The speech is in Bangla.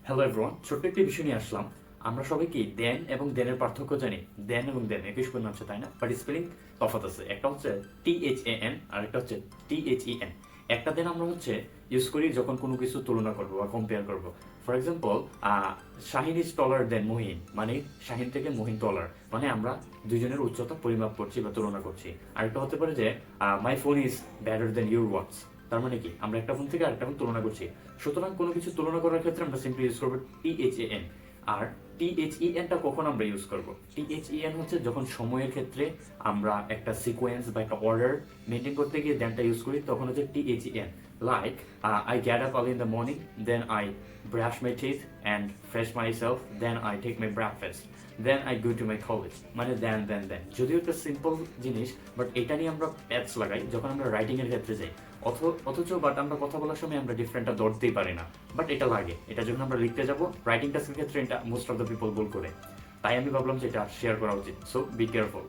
হ্যালো এভরিওয়ান, ছোট্ট একটি বিষয় নিয়ে আসলাম। আমরা সবাই কি দেন এবং দেনের পার্থক্য জানি? দেন এবং দেন একই শুনে হচ্ছে, তাই না? বাট স্পেলিং তফাৎ আছে। একটা হচ্ছে THAN আর একটা হচ্ছে THEN। একটা দেন আমরা হচ্ছে ইউজ করি যখন কোনো কিছু তুলনা করবো বা কম্পেয়ার করবো। For example, Shahin is taller than Mohin, মানে শাহিন থেকে মহিন টলার, মানে আমরা দুজনের উচ্চতা পরিমাপ করছি বা তুলনা করছি। আরেকটা হতে পারে যে my phone is better then your watch, তার মানে কি আমরা একটা ফোন থেকে আরেকটা ফোন তুলনা করছি। সুতরাং কোনো কিছু তুলনা করার ক্ষেত্রে আমরা সিম্পলি ইউজ করবো THAN। আর THEN-টা কখন আমরা ইউজ করব? THEN হচ্ছে যখন সময়ের ক্ষেত্রে আমরা একটা সিকোয়েন্স বা একটা অর্ডার মেনটেন করতে গিয়ে দেনটা ইউজ করি, তখন হচ্ছে THEN। Like, I get up early in the morning, then I brush my teeth and fresh myself, then I take my breakfast, then I go to my college. মানে দেন যদিও একটা সিম্পল জিনিস, বাট এটা নিয়ে আমরা প্যাচ লাগাই যখন আমরা রাইটিং এর ক্ষেত্রে যাই। অথচ বাট আমরা কথা বলার সময় আমরা ডিফারেন্টটা ধরতেই পারি না। বাট এটা লাগে, এটা যখন আমরা লিখতে যাব রাইটিং টাস্কের ক্ষেত্রে এটা মোস্ট অফ দ্য পিপল ভুল করে। তাই আমি ভাবলাম যে এটা শেয়ার করা উচিত। So be careful.